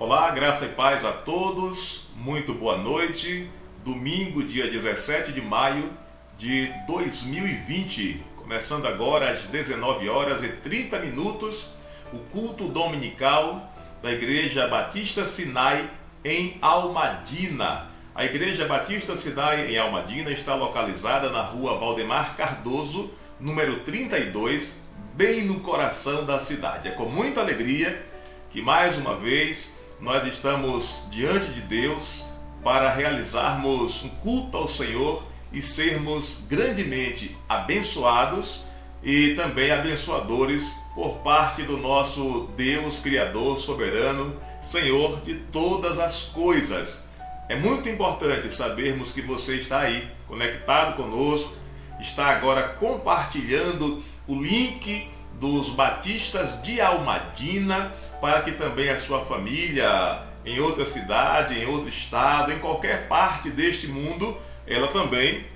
Olá, graça e paz a todos, muito boa noite. Domingo, dia 17 de maio de 2020, começando agora às 19 horas e 30 minutos, o culto dominical da Igreja Batista Sinai em Almadina. A Igreja Batista Sinai em Almadina está localizada na rua Valdemar Cardoso, número 32, bem no coração da cidade. É com muita alegria que mais uma vez nós estamos diante de Deus para realizarmos um culto ao Senhor e sermos grandemente abençoados e também abençoadores por parte do nosso Deus Criador, soberano, Senhor de todas as coisas. É muito importante sabermos que você está aí, conectado conosco, está agora compartilhando o link dos Batistas de Almadina, para que também a sua família, em outra cidade, em outro estado, em qualquer parte deste mundo, ela também,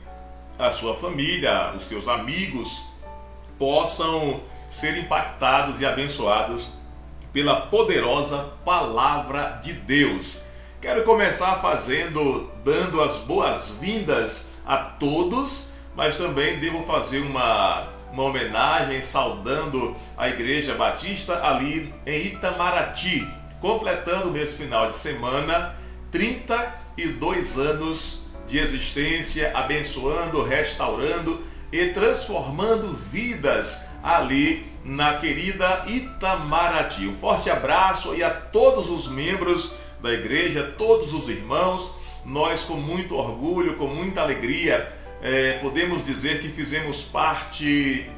a sua família, os seus amigos, possam ser impactados e abençoados pela poderosa Palavra de Deus. Quero começar dando as boas-vindas a todos, mas também devo fazer uma homenagem saudando a Igreja Batista ali em Itamaraty, completando nesse final de semana 32 anos de existência, abençoando, restaurando e transformando vidas ali na querida Itamaraty. Um forte abraço e a todos os membros da igreja, todos os irmãos. Nós, com muito orgulho, com muita alegria, podemos dizer que fizemos parte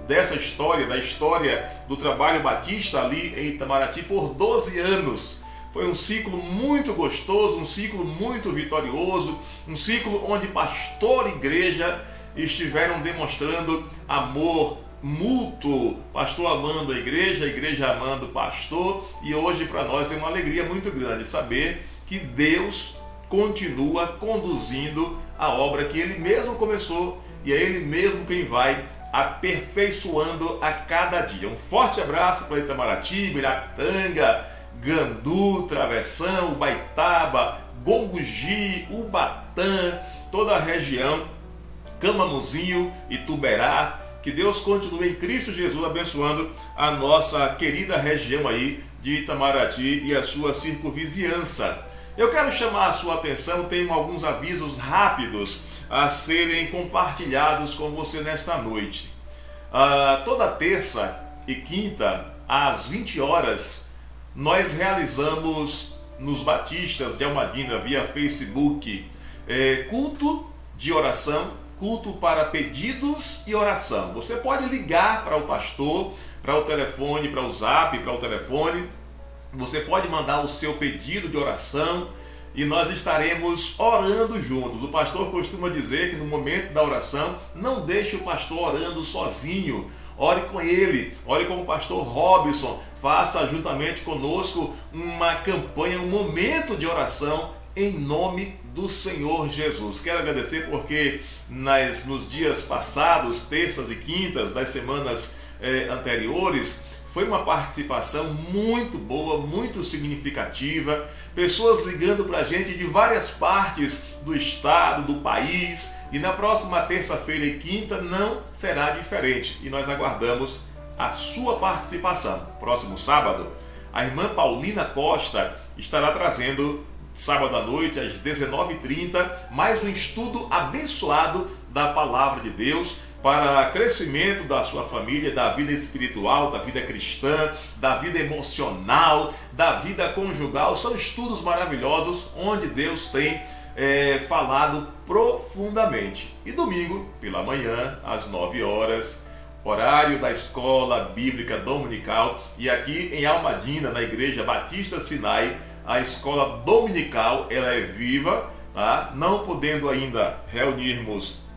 dessa história, da história do trabalho batista ali em Itamaraty por 12 anos. Foi um ciclo muito gostoso, um ciclo muito vitorioso, um ciclo onde pastor e igreja estiveram demonstrando amor mútuo, pastor amando a igreja amando o pastor, e hoje para nós é uma alegria muito grande saber que Deus continua conduzindo a obra que Ele mesmo começou e é Ele mesmo quem vai aperfeiçoando a cada dia. Um forte abraço para Itamaraty, Biractanga, Gandu, Travessão, Ubaitaba, Gonguji, Ubatã, toda a região, Camamuzinho, Ituberá. Que Deus continue em Cristo Jesus abençoando a nossa querida região aí de Itamaraty e a sua circunvizinhança. Eu quero chamar a sua atenção, tenho alguns avisos rápidos a serem compartilhados com você nesta noite. Toda terça e quinta, às 20 horas, nós realizamos nos Batistas de Almadina, via Facebook, culto de oração, culto para pedidos e oração. Você pode ligar para o pastor, para o telefone, para o zap, para o telefone. Você pode mandar o seu pedido de oração e nós estaremos orando juntos. O pastor costuma dizer que no momento da oração, não deixe o pastor orando sozinho. Ore com ele, ore com o pastor Robson. Faça juntamente conosco uma campanha, um momento de oração em nome do Senhor Jesus. Quero agradecer porque nos dias passados, terças e quintas das semanas anteriores, foi uma participação muito boa, muito significativa, pessoas ligando para a gente de várias partes do estado, do país, e na próxima terça-feira e quinta não será diferente, e nós aguardamos a sua participação. Próximo sábado, a irmã Paulina Costa estará trazendo, sábado à noite, às 19h30, mais um estudo abençoado da Palavra de Deus, para crescimento da sua família, da vida espiritual, da vida cristã, da vida emocional, da vida conjugal. São estudos maravilhosos onde Deus tem falado profundamente. E domingo, pela manhã, às 9 horas, horário da Escola Bíblica Dominical, e aqui em Almadina, na Igreja Batista Sinai, a Escola Dominical ela é viva, tá? Não podendo ainda reunirmos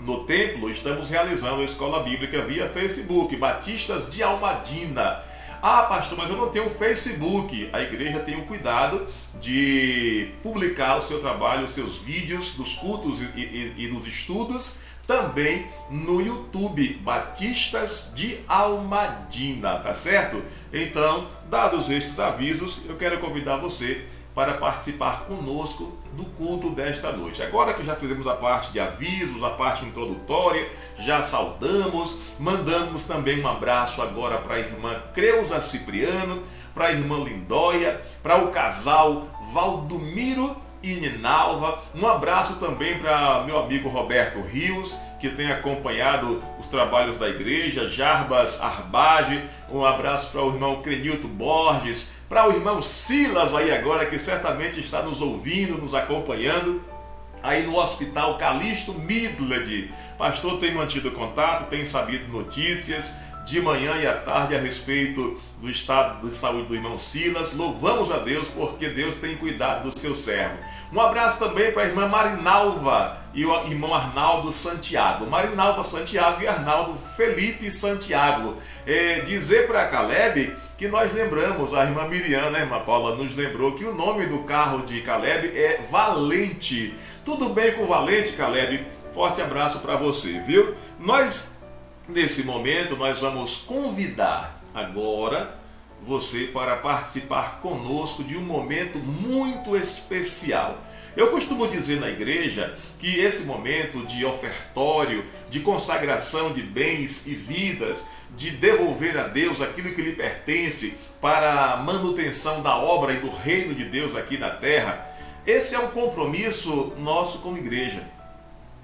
no templo, estamos realizando a escola bíblica via Facebook, Batistas de Almadina. Ah, pastor, mas eu não tenho Facebook. A igreja tem o cuidado de publicar o seu trabalho, os seus vídeos dos cultos e dos estudos, também no YouTube, Batistas de Almadina, tá certo? Então, dados estes avisos, eu quero convidar você para participar conosco do culto desta noite. Agora que já fizemos a parte de avisos, a parte introdutória, já saudamos, mandamos também um abraço agora para a irmã Creuza Cipriano, para a irmã Lindóia, para o casal Valdomiro e Ninalva. Um abraço também para meu amigo Roberto Rios, que tem acompanhado os trabalhos da igreja, Jarbas Arbage. Um abraço para o irmão Crenilto Borges, para o irmão Silas aí agora, que certamente está nos ouvindo, nos acompanhando aí no Hospital Calixto Midland. Pastor tem mantido contato, tem sabido notícias de manhã e à tarde a respeito do estado de saúde do irmão Silas. Louvamos a Deus porque Deus tem cuidado do seu servo. Um abraço também para a irmã Marinalva e o irmão Arnaldo Santiago. Marinalva Santiago e Arnaldo Felipe Santiago. Dizer para Caleb que nós lembramos, a irmã Miriam, né, irmã Paula, nos lembrou que o nome do carro de Caleb é Valente. Tudo bem com Valente, Caleb? Forte abraço para você, viu? Nesse momento, nós vamos convidar agora você para participar conosco de um momento muito especial. Eu costumo dizer na igreja que esse momento de ofertório, de consagração de bens e vidas, de devolver a Deus aquilo que lhe pertence para a manutenção da obra e do reino de Deus aqui na terra, esse é um compromisso nosso como igreja.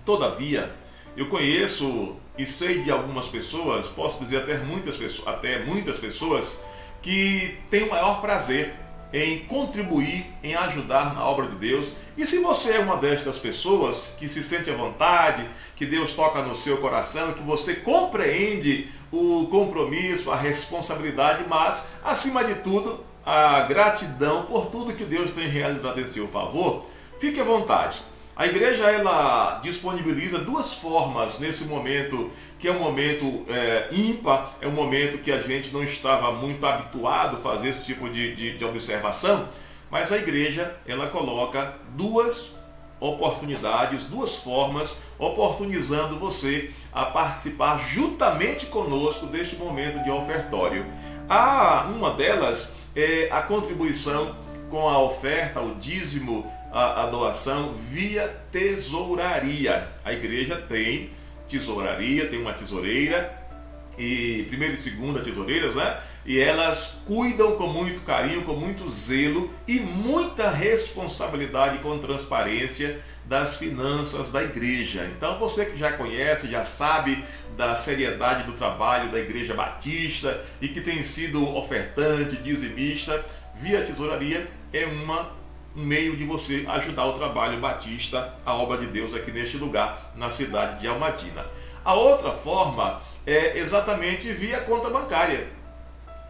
Todavia, eu conheço e sei de algumas pessoas, posso dizer até muitas pessoas, que têm o maior prazer em contribuir, em ajudar na obra de Deus. E se você é uma destas pessoas que se sente à vontade, que Deus toca no seu coração, que você compreende o compromisso, a responsabilidade, mas, acima de tudo, a gratidão por tudo que Deus tem realizado em seu favor, fique à vontade. A igreja ela disponibiliza duas formas nesse momento, que é um momento ímpar, é um momento que a gente não estava muito habituado a fazer esse tipo de observação, mas a igreja ela coloca duas oportunidades, duas formas, oportunizando você a participar juntamente conosco deste momento de ofertório. Uma delas é a contribuição com a oferta, o dízimo, a doação via tesouraria. A igreja tem tesouraria, tem uma tesoureira, e primeira e segunda tesoureiras, né? E elas cuidam com muito carinho, com muito zelo e muita responsabilidade com transparência das finanças da igreja. Então você que já conhece, já sabe da seriedade do trabalho da Igreja Batista e que tem sido ofertante, dizimista, via tesouraria é um meio de você ajudar o trabalho batista, a obra de Deus aqui neste lugar, na cidade de Almadina. A outra forma é exatamente via conta bancária.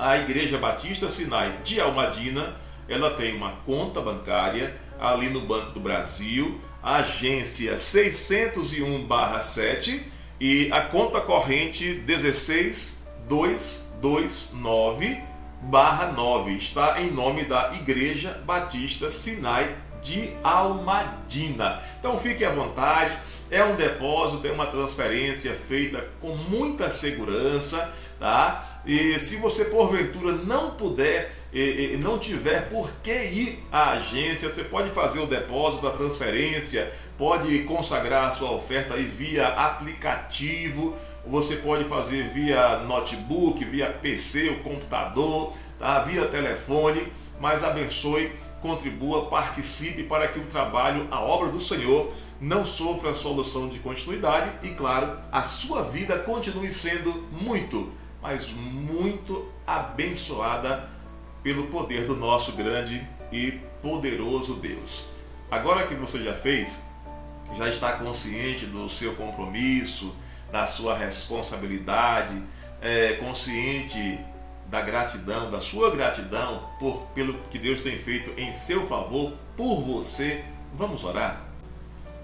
A Igreja Batista Sinai de Almadina, ela tem uma conta bancária ali no Banco do Brasil, a agência 601/7 e a conta corrente 16229/9 está em nome da Igreja Batista Sinai de Almadina. Então fique à vontade, é um depósito, é uma transferência feita com muita segurança, tá? E se você porventura não puder, não tiver por que ir à agência, você pode fazer o depósito, a transferência, pode consagrar a sua oferta aí via aplicativo, você pode fazer via notebook, via PC, o computador, tá? Via telefone, mas abençoe, contribua, participe para que o trabalho, a obra do Senhor não sofra solução de continuidade e, claro, a sua vida continue sendo muito, mas muito abençoada pelo poder do nosso grande e poderoso Deus. Agora que você já fez, já está consciente do seu compromisso, da sua responsabilidade, consciente da gratidão, da sua gratidão pelo que Deus tem feito em seu favor, por você, vamos orar?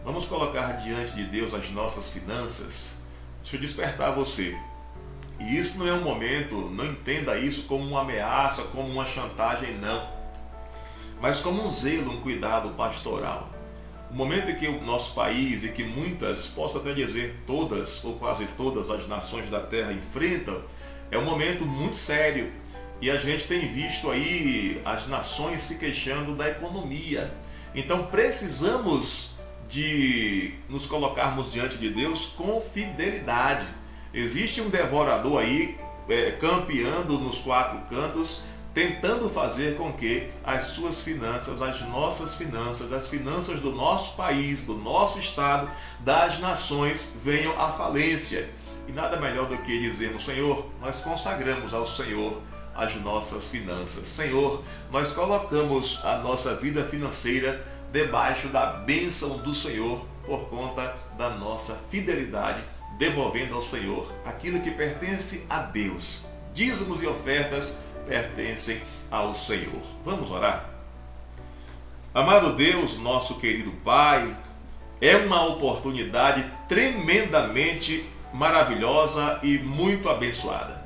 Vamos colocar diante de Deus as nossas finanças. Deixa eu despertar você. E isso não é um momento, não entenda isso como uma ameaça, como uma chantagem, não. Mas como um zelo, um cuidado pastoral. o momento em que o nosso país e que muitas, posso até dizer todas ou quase todas as nações da Terra enfrentam, é um momento muito sério. E a gente tem visto aí as nações se queixando da economia. Então precisamos de nos colocarmos diante de Deus com fidelidade. Existe um devorador aí campeando nos quatro cantos, tentando fazer com que as suas finanças, as nossas finanças, as finanças do nosso país, do nosso estado, das nações venham à falência. E nada melhor do que dizermos: Senhor, nós consagramos ao Senhor as nossas finanças. Senhor, nós colocamos a nossa vida financeira debaixo da bênção do Senhor por conta da nossa fidelidade, devolvendo ao Senhor aquilo que pertence a Deus. Dízimos e ofertas pertencem ao Senhor. Vamos orar? Amado Deus, nosso querido Pai, é uma oportunidade tremendamente maravilhosa e muito abençoada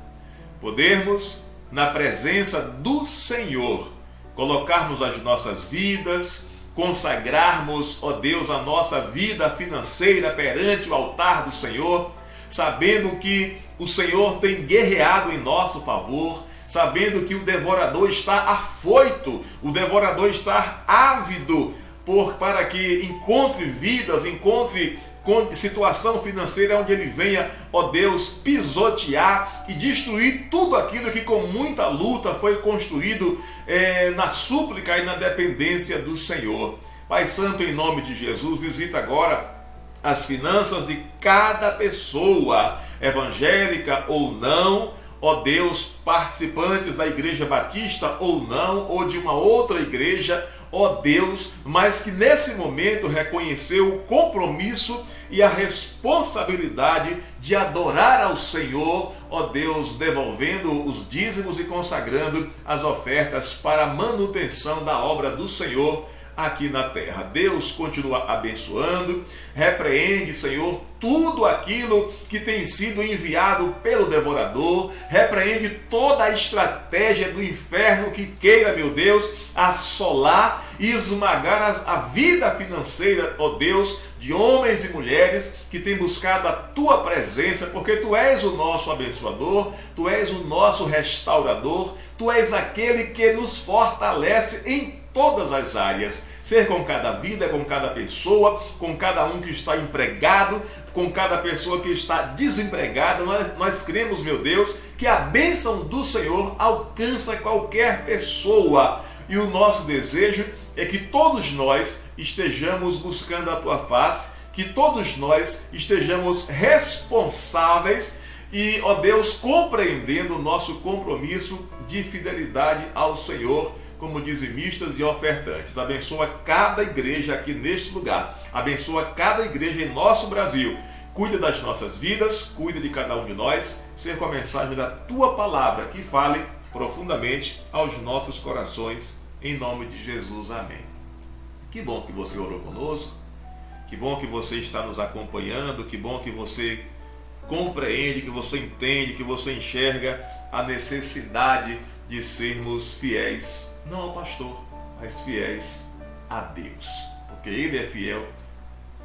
podermos, na presença do Senhor, colocarmos as nossas vidas, consagrarmos, ó Deus, a nossa vida financeira perante o altar do Senhor, sabendo que o Senhor tem guerreado em nosso favor, sabendo que o devorador está afoito, o devorador está ávido para que encontre vidas, encontre situação financeira onde ele venha, ó Deus, pisotear e destruir tudo aquilo que com muita luta foi construído na súplica e na dependência do Senhor. Pai Santo, em nome de Jesus, visita agora as finanças de cada pessoa, evangélica ou não, ó Deus, participantes da Igreja Batista ou não, ou de uma outra igreja, ó Deus, mas que nesse momento reconheceu o compromisso e a responsabilidade de adorar ao Senhor, ó Deus, devolvendo os dízimos e consagrando as ofertas para a manutenção da obra do Senhor aqui na terra. Deus continua abençoando, repreende, Senhor, tudo aquilo que tem sido enviado pelo devorador, repreende toda a estratégia do inferno que queira, meu Deus, assolar e esmagar a vida financeira, ó Deus, de homens e mulheres que têm buscado a Tua presença, porque Tu és o nosso abençoador, Tu és o nosso restaurador, Tu és aquele que nos fortalece em todas as áreas, ser com cada vida, com cada pessoa, com cada um que está empregado, com cada pessoa que está desempregada. Nós cremos, meu Deus, que a bênção do Senhor alcança qualquer pessoa, e o nosso desejo é que todos nós estejamos buscando a Tua face, que todos nós estejamos responsáveis e, ó Deus, compreendendo o nosso compromisso de fidelidade ao Senhor, como dizimistas e ofertantes. Abençoa cada igreja aqui neste lugar. Abençoa cada igreja em nosso Brasil. Cuida das nossas vidas, cuida de cada um de nós. Ser com a mensagem da Tua palavra que fale profundamente aos nossos corações. Em nome de Jesus. Amém. Que bom que você orou conosco. Que bom que você está nos acompanhando. Que bom que você compreende, que você entende, que você enxerga a necessidade de sermos fiéis, não ao pastor, mas fiéis a Deus, porque Ele é fiel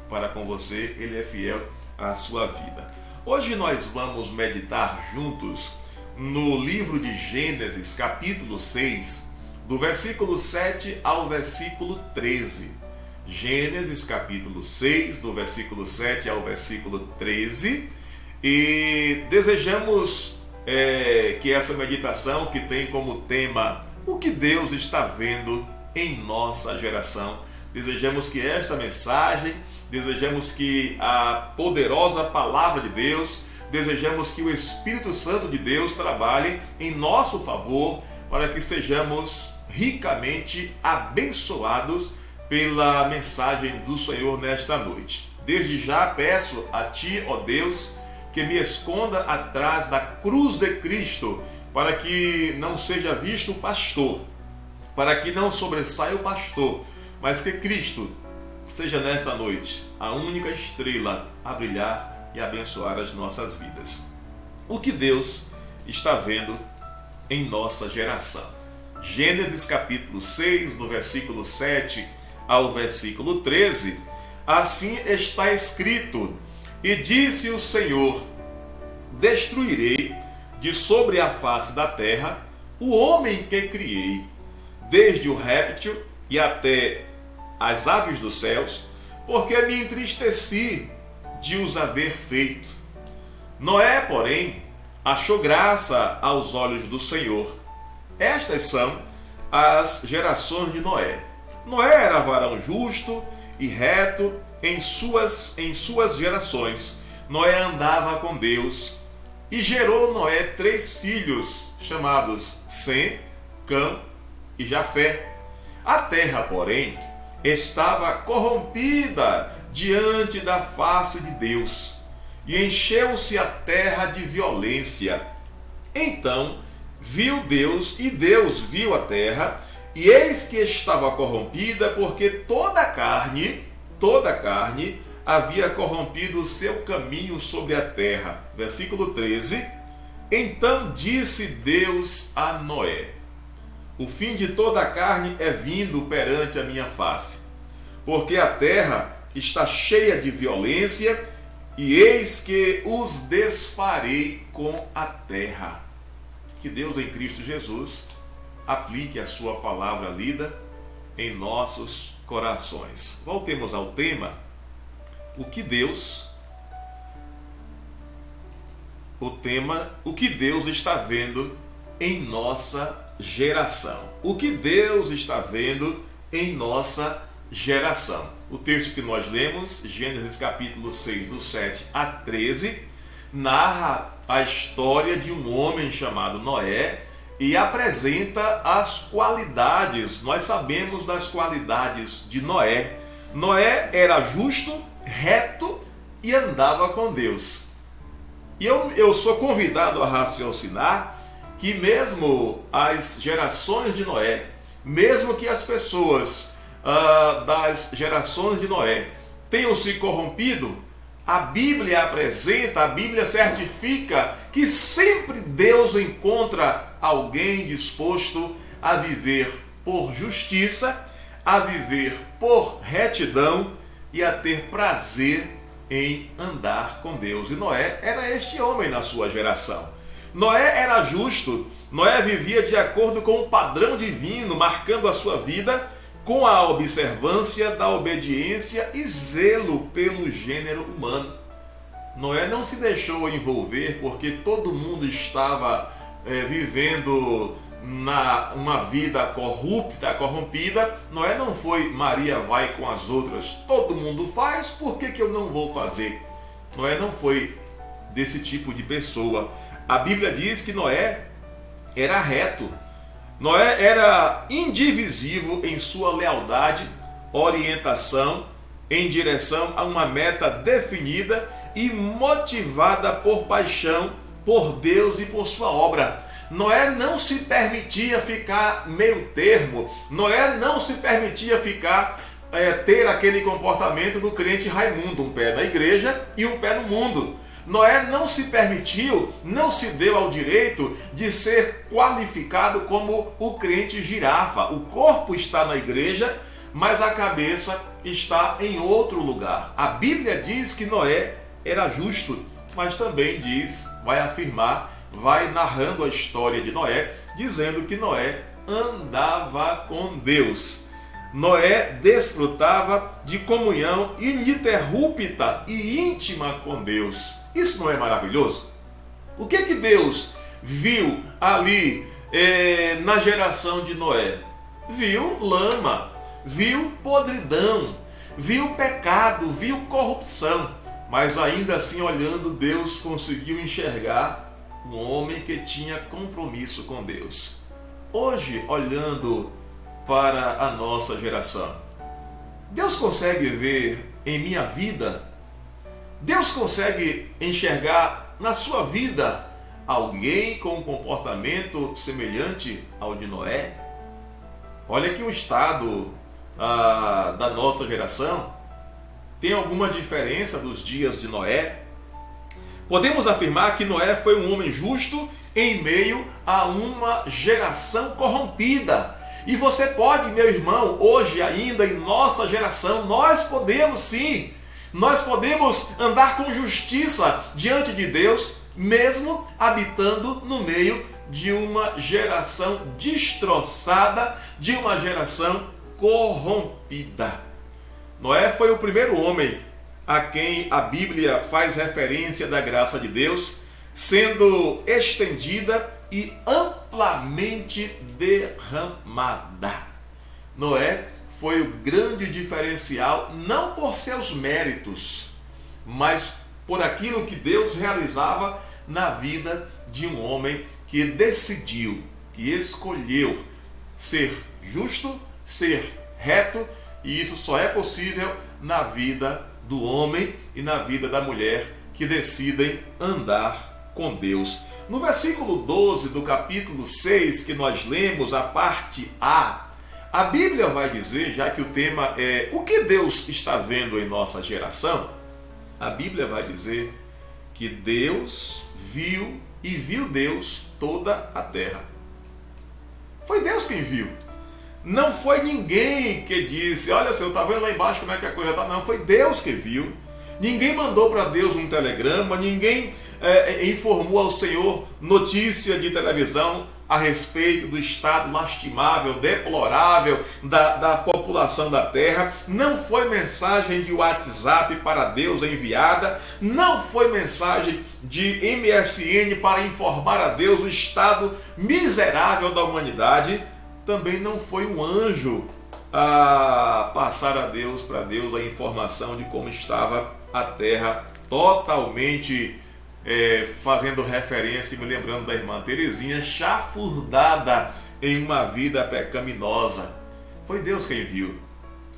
para com você, Ele é fiel à sua vida. Hoje nós vamos meditar juntos no livro de Gênesis, capítulo 6, do versículo 7 ao versículo 13. Gênesis, capítulo 6, do versículo 7 ao versículo 13, e desejamos que essa meditação, que tem como tema o que Deus está vendo em nossa geração, desejamos que esta mensagem, desejamos que a poderosa palavra de Deus, desejamos que o Espírito Santo de Deus trabalhe em nosso favor, para que sejamos ricamente abençoados pela mensagem do Senhor nesta noite. Desde já peço a Ti, ó Deus, que me esconda atrás da cruz de Cristo, para que não seja visto o pastor, para que não sobressaia o pastor, mas que Cristo seja nesta noite a única estrela a brilhar e abençoar as nossas vidas. O que Deus está vendo em nossa geração. Gênesis capítulo 6, do versículo 7 ao versículo 13, assim está escrito: e disse o Senhor: destruirei de sobre a face da terra o homem que criei, desde o réptil e até as aves dos céus, porque me entristeci de os haver feito. Noé, porém, achou graça aos olhos do Senhor. Estas são as gerações de Noé. Noé era varão justo e reto em suas gerações. Noé andava com Deus e gerou Noé 3 filhos, chamados Sem, Cã e Jafé. A terra, porém, estava corrompida diante da face de Deus, e encheu-se a terra de violência. Então viu Deus, e Deus viu a terra, e eis que estava corrompida, porque toda a carne havia corrompido o seu caminho sobre a terra. Versículo 13. Então disse Deus a Noé: o fim de toda a carne é vindo perante a minha face, porque a terra está cheia de violência, e eis que os desfarei com a terra. Que Deus em Cristo Jesus aplique a sua palavra lida em nossos corações. Voltemos ao tema: o que Deus está vendo em nossa geração. O que Deus está vendo em nossa geração. O texto que nós lemos, Gênesis capítulo 6, do 7 a 13, narra a história de um homem chamado Noé e apresenta as qualidades. Nós sabemos das qualidades de Noé. Noé era justo, reto e andava com Deus. E eu sou convidado a raciocinar que mesmo as gerações de Noé, mesmo que as pessoas das gerações de Noé tenham se corrompido, a Bíblia apresenta, a Bíblia certifica que sempre Deus encontra alguém disposto a viver por justiça, a viver por retidão e a ter prazer em andar com Deus. E Noé era este homem na sua geração. Noé era justo, Noé vivia de acordo com o padrão divino, marcando a sua vida com a observância da obediência e zelo pelo gênero humano. Noé não se deixou envolver porque todo mundo estava vivendo uma vida corrompida. Noé não foi Maria vai com as outras, todo mundo faz, por que eu não vou fazer? Noé não foi desse tipo de pessoa. A Bíblia diz que Noé era reto. Noé era indivisível em sua lealdade, orientação em direção a uma meta definida e motivada por paixão por Deus e por sua obra. Noé não se permitia ficar meio termo. Noé não se permitia ter aquele comportamento do crente Raimundo, um pé na igreja e um pé no mundo. Noé não se permitiu, não se deu ao direito de ser qualificado como o crente girafa. O corpo está na igreja, mas a cabeça está em outro lugar. A Bíblia diz que Noé era justo, mas também vai narrando a história de Noé, dizendo que Noé andava com Deus. Noé desfrutava de comunhão ininterrupta e íntima com Deus. Isso não é maravilhoso? O que Deus viu ali na geração de Noé? Viu lama, viu podridão, viu pecado, viu corrupção. Mas ainda assim, olhando, Deus conseguiu enxergar um homem que tinha compromisso com Deus. Hoje, olhando para a nossa geração, Deus consegue ver em minha vida? Deus consegue enxergar na sua vida alguém com um comportamento semelhante ao de Noé? Olha que o estado da nossa geração tem alguma diferença dos dias de Noé? Podemos afirmar que Noé foi um homem justo em meio a uma geração corrompida. E você pode, meu irmão, hoje ainda em nossa geração, nós podemos sim, nós podemos andar com justiça diante de Deus, mesmo habitando no meio de uma geração destroçada, de uma geração corrompida. Noé foi o primeiro homem a quem a Bíblia faz referência da graça de Deus, sendo estendida e amplamente derramada. Noé foi o grande diferencial, não por seus méritos, mas por aquilo que Deus realizava na vida de um homem que decidiu, que escolheu ser justo, ser reto, e isso só é possível na vida do homem e na vida da mulher que decidem andar com Deus. No versículo 12 do capítulo 6, que nós lemos, a parte A Bíblia vai dizer, já que o tema é o que Deus está vendo em nossa geração, a Bíblia vai dizer que Deus viu e viu Deus toda a terra. Foi Deus quem viu. Não foi ninguém que disse, olha, Senhor, está vendo lá embaixo como é que a coisa está? Não, foi Deus que viu. Ninguém mandou para Deus um telegrama, ninguém informou ao Senhor notícia de televisão a respeito do estado lastimável, deplorável da população da terra. Não foi mensagem de WhatsApp para Deus enviada, não foi mensagem de MSN para informar a Deus o estado miserável da humanidade. Também não foi um anjo a passar para Deus a informação de como estava a terra, totalmente fazendo referência e me lembrando da irmã Terezinha, chafurdada em uma vida pecaminosa. Foi Deus quem viu.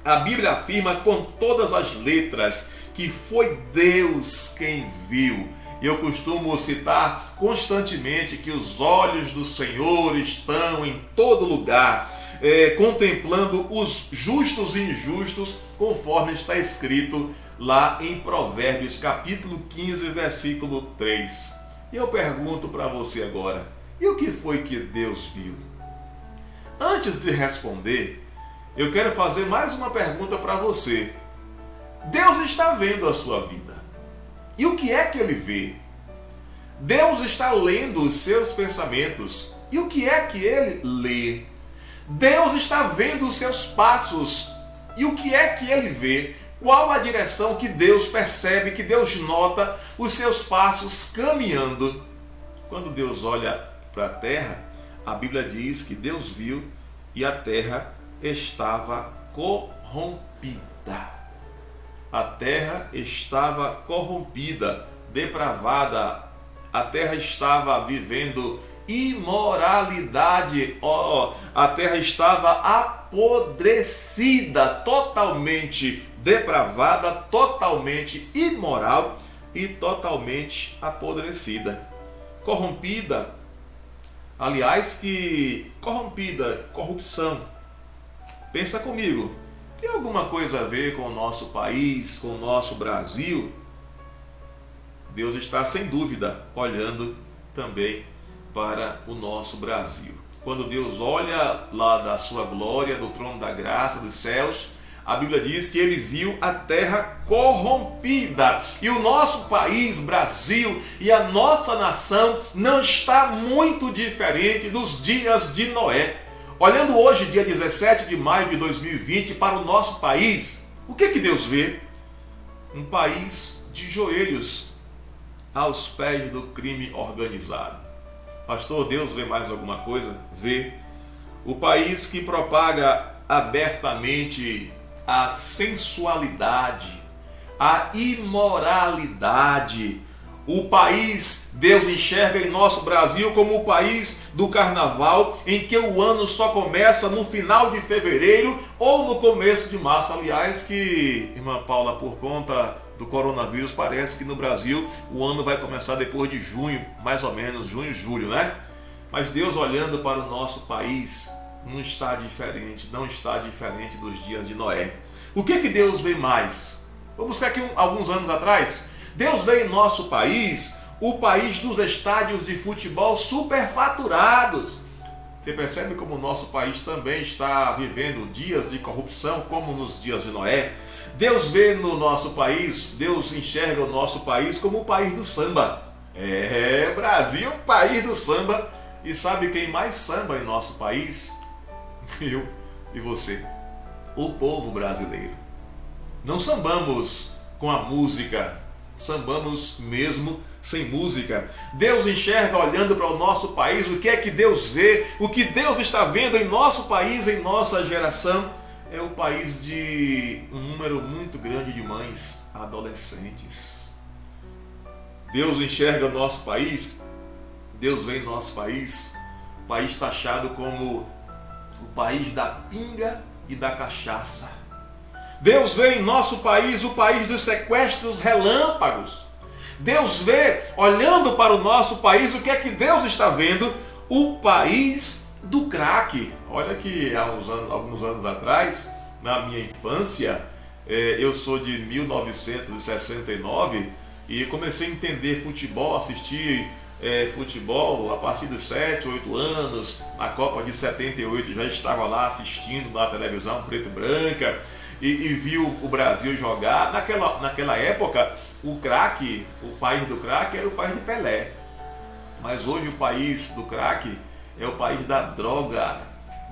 A Bíblia afirma com todas as letras que foi Deus quem viu. Eu costumo citar constantemente que os olhos do Senhor estão em todo lugar, contemplando os justos e injustos, conforme está escrito lá em Provérbios capítulo 15, versículo 3. E eu pergunto para você agora, e o que foi que Deus viu? Antes de responder, eu quero fazer mais uma pergunta para você. Deus está vendo a sua vida. E o que é que Ele vê? Deus está lendo os seus pensamentos. E o que é que Ele lê? Deus está vendo os seus passos. E o que é que Ele vê? Qual a direção que Deus percebe, que Deus nota os seus passos caminhando? Quando Deus olha para a terra, a Bíblia diz que Deus viu e a terra estava corrompida. A terra estava corrompida, depravada. A terra estava vivendo imoralidade. A terra estava apodrecida, totalmente depravada, totalmente imoral e totalmente apodrecida. Corrompida, aliás, que corrompida, corrupção. Pensa comigo, tem alguma coisa a ver com o nosso país, com o nosso Brasil? Deus está sem dúvida olhando também para o nosso Brasil. Quando Deus olha lá da sua glória, do trono da graça dos céus, a Bíblia diz que Ele viu a terra corrompida. E o nosso país, Brasil, e a nossa nação não está muito diferente dos dias de Noé. Olhando hoje, dia 17 de maio de 2020, para o nosso país, o que Deus vê? Um país de joelhos aos pés do crime organizado. Pastor, Deus vê mais alguma coisa? Vê. O país que propaga abertamente a sensualidade, a imoralidade. O país, Deus enxerga em nosso Brasil como o país do carnaval, em que o ano só começa no final de fevereiro ou no começo de março. Aliás, que, irmã Paula, por conta do coronavírus, parece que no Brasil o ano vai começar depois de junho, mais ou menos, junho, julho, né? Mas Deus olhando para o nosso país não está diferente dos dias de Noé. O que Deus vê mais? Vamos buscar aqui alguns anos atrás. Deus vê em nosso país o país dos estádios de futebol superfaturados. Você percebe como o nosso país também está vivendo dias de corrupção, como nos dias de Noé? Deus vê no nosso país, Deus enxerga o nosso país como o país do samba. Brasil, país do samba. E sabe quem mais samba em nosso país? Eu e você, o povo brasileiro. Não sambamos com a música, sambamos mesmo sem música. Deus enxerga olhando para o nosso país, o que é que Deus vê, o que Deus está vendo em nosso país, em nossa geração. É o país de um número muito grande de mães adolescentes. Deus enxerga o nosso país, Deus vê em nosso país, o país taxado como o país da pinga e da cachaça. Deus vê em nosso país o país dos sequestros relâmpagos. Deus vê, olhando para o nosso país, o que é que Deus está vendo? O país do crack. Olha que alguns anos atrás, na minha infância, eu sou de 1969 e comecei a entender futebol, assistir futebol a partir dos 7, 8 anos. Na Copa de 78 já estava lá assistindo na televisão preto e branca e viu o Brasil jogar. Naquela época, o crack, o país do crack era o país de Pelé. Mas hoje o país do crack é o país da droga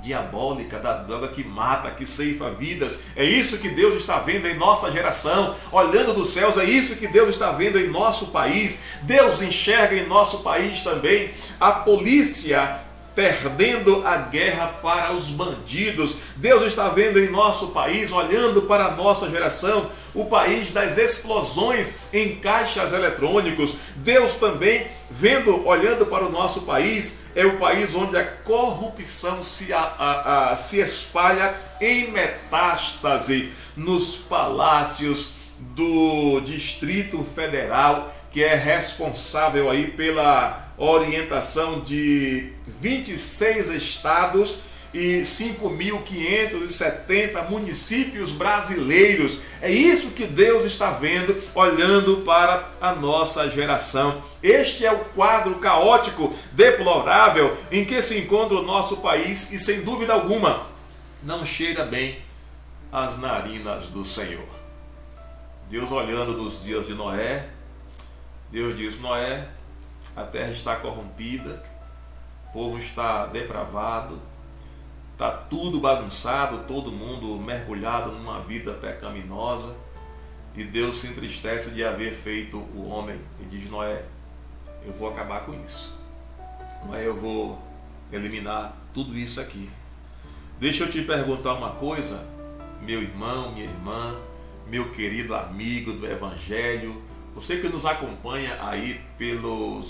diabólica, da droga que mata, que ceifa vidas. É isso que Deus está vendo em nossa geração, olhando dos céus. É isso que Deus está vendo em nosso país. Deus enxerga em nosso país também a polícia perdendo a guerra para os bandidos. Deus está vendo em nosso país, olhando para a nossa geração, o país das explosões em caixas eletrônicos. Deus também vendo, olhando para o nosso país, é o país onde a corrupção se espalha em metástase nos palácios do Distrito Federal, que é responsável aí pela orientação de 26 estados e 5.570 municípios brasileiros. É isso que Deus está vendo, olhando para a nossa geração. Este é o quadro caótico, deplorável, em que se encontra o nosso país e, sem dúvida alguma, não cheira bem as narinas do Senhor. Deus olhando nos dias de Noé, Deus diz: Noé, a terra está corrompida, o povo está depravado, está tudo bagunçado, todo mundo mergulhado numa vida pecaminosa, e Deus se entristece de haver feito o homem e diz: Noé, eu vou acabar com isso. Noé, eu vou eliminar tudo isso aqui. Deixa eu te perguntar uma coisa, meu irmão, minha irmã, meu querido amigo do Evangelho, você que nos acompanha aí pelo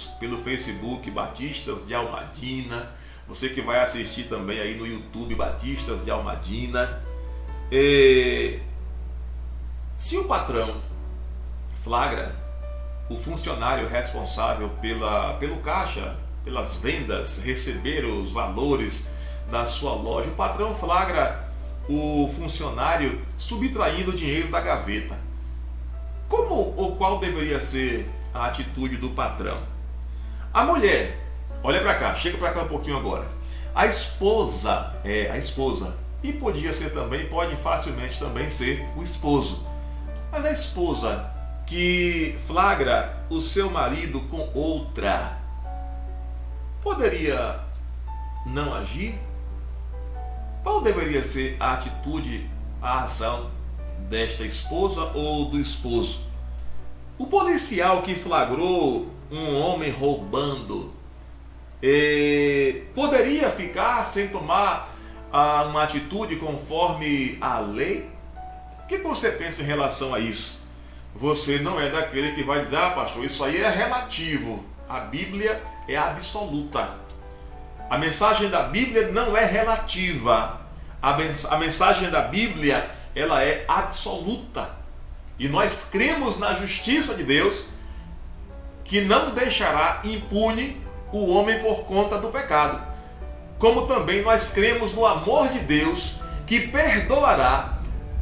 Facebook Batistas de Almadina, você que vai assistir também aí no YouTube Batistas de Almadina. Se o patrão flagra o funcionário responsável pelo caixa, pelas vendas, receber os valores da sua loja, o patrão flagra o funcionário subtraindo o dinheiro da gaveta. Como ou qual deveria ser a atitude do patrão? A mulher, olha para cá, chega para cá um pouquinho agora. A esposa, e podia ser também, pode facilmente também ser o esposo. Mas a esposa que flagra o seu marido com outra, poderia não agir? Qual deveria ser a atitude, a ação desta esposa ou do esposo? O policial que flagrou um homem roubando poderia ficar sem tomar uma atitude conforme a lei? O que você pensa em relação a isso? Você não é daquele que vai dizer: pastor, isso aí é relativo. A Bíblia é absoluta. A mensagem da Bíblia não é relativa. A mensagem da Bíblia, ela é absoluta. E nós cremos na justiça de Deus, que não deixará impune o homem por conta do pecado. Como também nós cremos no amor de Deus, que perdoará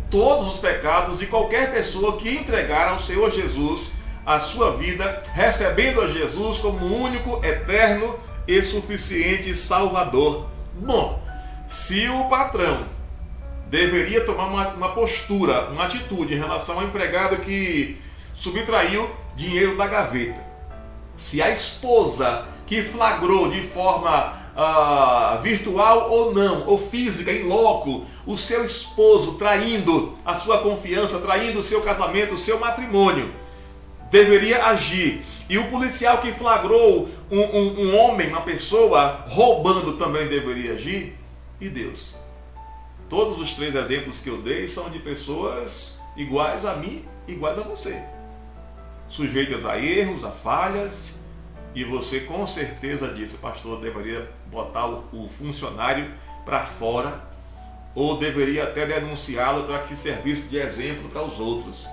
todos os pecados de qualquer pessoa que entregar ao Senhor Jesus a sua vida, recebendo a Jesus como único, eterno e suficiente Salvador. Bom, se o patrão deveria tomar uma postura, uma atitude em relação ao empregado que subtraiu dinheiro da gaveta, se a esposa que flagrou de forma virtual ou não, ou física, em loco, o seu esposo traindo a sua confiança, traindo o seu casamento, o seu matrimônio, deveria agir. E o policial que flagrou um homem, uma pessoa roubando, também deveria agir. E Deus? Todos os 3 exemplos que eu dei são de pessoas iguais a mim, iguais a você, sujeitas a erros, a falhas. E você com certeza disse: pastor, deveria botar o funcionário para fora, ou deveria até denunciá-lo para que servisse de exemplo para os outros.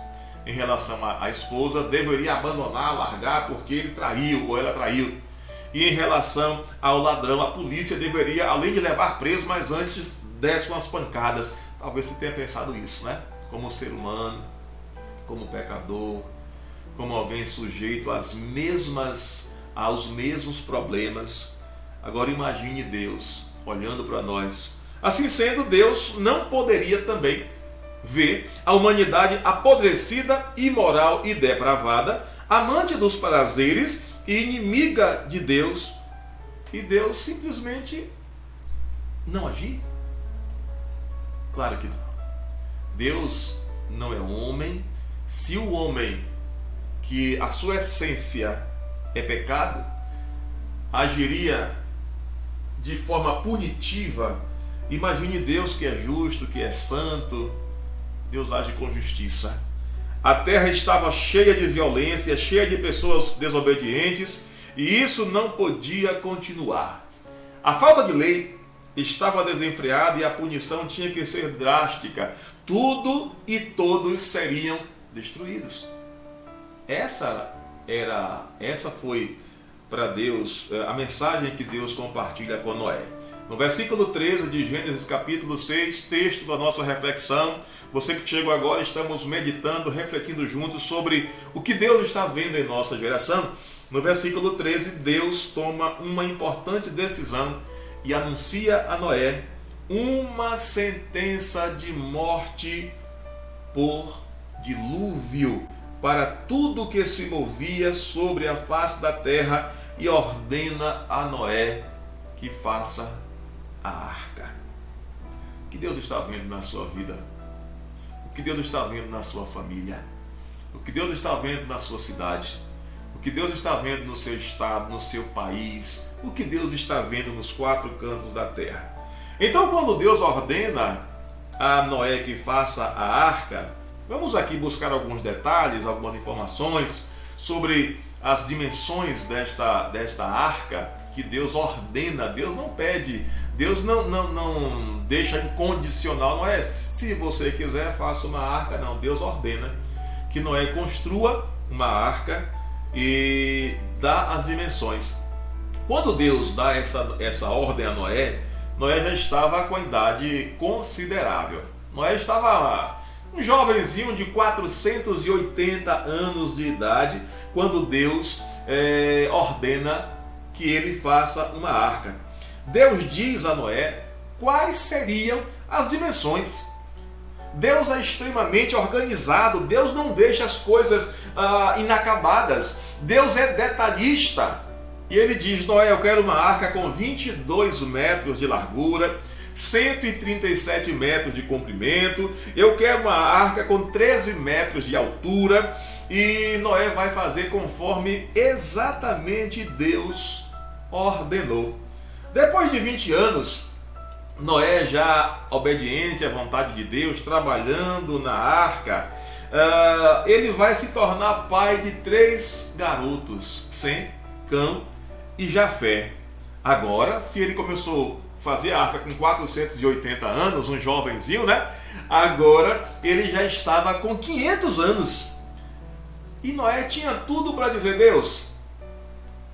Em relação à esposa, deveria abandonar, largar, porque ele traiu ou ela traiu. E em relação ao ladrão, a polícia deveria, além de levar preso, mas antes desse umas pancadas. Talvez você tenha pensado isso, né? Como ser humano, como pecador, como alguém sujeito aos mesmos problemas. Agora imagine Deus olhando para nós. Assim sendo, Deus não poderia também ver a humanidade apodrecida, imoral e depravada, amante dos prazeres e inimiga de Deus, e Deus simplesmente não agir? Claro que não. Deus não é homem. Se o homem, que a sua essência é pecado, agiria de forma punitiva, imagine Deus, que é justo, que é santo. Deus age com justiça. A terra estava cheia de violência, cheia de pessoas desobedientes, e isso não podia continuar. A falta de lei estava desenfreada e a punição tinha que ser drástica. Tudo e todos seriam destruídos. Essa foi para Deus a mensagem que Deus compartilha com Noé. No versículo 13 de Gênesis capítulo 6, texto da nossa reflexão, você que chegou agora, estamos meditando, refletindo juntos sobre o que Deus está vendo em nossa geração. No versículo 13, Deus toma uma importante decisão e anuncia a Noé uma sentença de morte por dilúvio para tudo que se movia sobre a face da terra, e ordena a Noé que faça a arca. O que Deus está vendo na sua vida? O que Deus está vendo na sua família? O que Deus está vendo na sua cidade? O que Deus está vendo no seu estado, no seu país? O que Deus está vendo nos 4 cantos da terra? Então, quando Deus ordena a Noé que faça a arca, vamos aqui buscar alguns detalhes, algumas informações sobre as dimensões desta arca que Deus ordena. Deus não pede, Deus não deixa incondicional. Não é se você quiser faça uma arca, não. Deus ordena que Noé construa uma arca e dá as dimensões. Quando Deus dá essa ordem a Noé, Noé já estava com a idade considerável. Noé estava um jovenzinho de 480 anos de idade, quando Deus ordena que ele faça uma arca. Deus diz a Noé quais seriam as dimensões. Deus é extremamente organizado. Deus não deixa as coisas inacabadas. Deus é detalhista. E ele diz: Noé, eu quero uma arca com 22 metros de largura, 137 metros de comprimento. Eu quero uma arca com 13 metros de altura. E Noé vai fazer conforme exatamente Deus ordenou. Depois de 20 anos, Noé, já obediente à vontade de Deus, trabalhando na arca, ele vai se tornar pai de 3 garotos, Sem, Cão e Jafé. Agora, se ele começou a fazer a arca com 480 anos, um jovenzinho, né? Agora ele já estava com 500 anos. E Noé tinha tudo para dizer: Deus,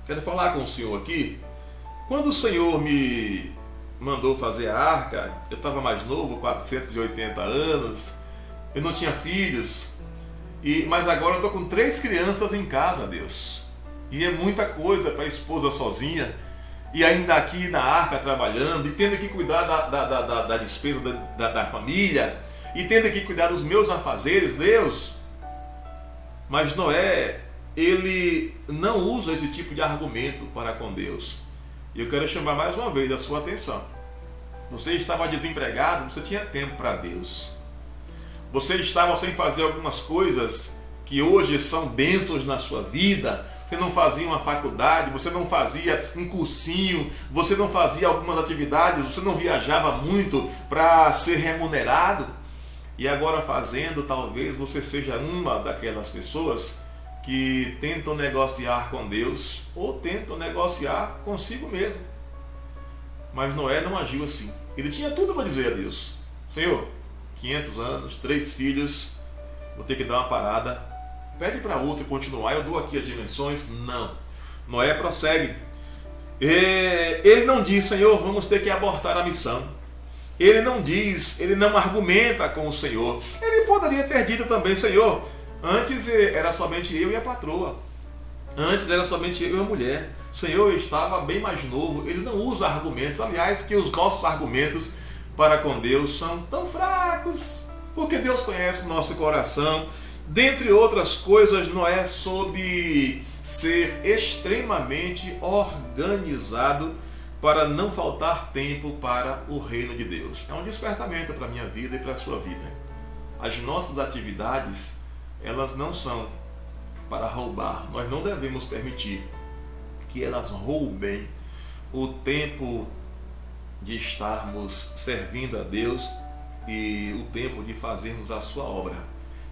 quero falar com o Senhor aqui. Quando o Senhor me mandou fazer a arca, eu estava mais novo, 480 anos, eu não tinha filhos, mas agora eu estou com 3 crianças em casa, Deus. E é muita coisa para a esposa sozinha. e ainda aqui na arca trabalhando, e tendo que cuidar da despesa da família, e tendo que cuidar dos meus afazeres, Deus. Mas Noé, ele não usa esse tipo de argumento para com Deus. E eu quero chamar mais uma vez a sua atenção. Você estava desempregado, você tinha tempo para Deus. Você estava sem fazer algumas coisas que hoje são bênçãos na sua vida. Você não fazia uma faculdade, você não fazia um cursinho, você não fazia algumas atividades, você não viajava muito para ser remunerado. E agora fazendo, talvez você seja uma daquelas pessoas que tentam negociar com Deus ou tentam negociar consigo mesmo. Mas Noé não agiu assim. Ele tinha tudo para dizer a Deus: Senhor, 500 anos, 3 filhos, vou ter que dar uma parada, pede para outro continuar, eu dou aqui as dimensões. Não. Noé prossegue. Ele não diz: Senhor, vamos ter que abortar a missão. Ele não diz, ele não argumenta com o Senhor. Ele poderia ter dito também: Senhor, antes era somente eu e a patroa. Antes era somente eu e a mulher. O Senhor estava bem mais novo. Ele não usa argumentos. Aliás, que os nossos argumentos para com Deus são tão fracos, porque Deus conhece o nosso coração. Dentre outras coisas, Noé soube ser extremamente organizado para não faltar tempo para o reino de Deus. É um despertamento para a minha vida e para a sua vida. As nossas atividades, elas não são para roubar. Nós não devemos permitir que elas roubem o tempo de estarmos servindo a Deus e o tempo de fazermos a sua obra.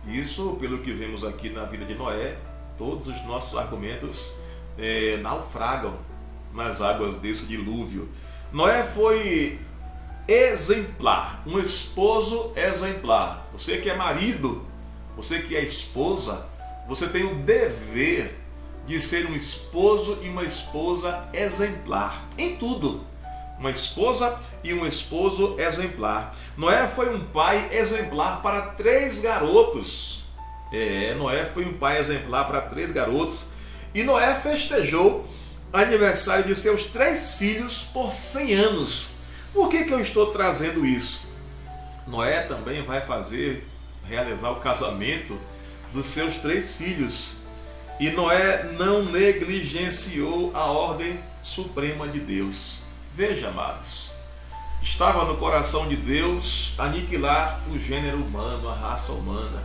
Isso, pelo que vemos aqui na vida de Noé, todos os nossos argumentos naufragam nas águas desse dilúvio. Noé foi exemplar, um esposo exemplar. Você que é marido, você que é esposa, você tem o dever de ser um esposo e uma esposa exemplar em tudo. Uma esposa e um esposo exemplar. Noé foi um pai exemplar para 3 garotos. Noé foi um pai exemplar para 3 garotos. E Noé festejou aniversário de seus 3 filhos por 100 anos. Por que eu estou trazendo isso? Noé também vai realizar o casamento dos seus 3 filhos. E Noé não negligenciou a ordem suprema de Deus. Veja, amados, estava no coração de Deus aniquilar o gênero humano, a raça humana.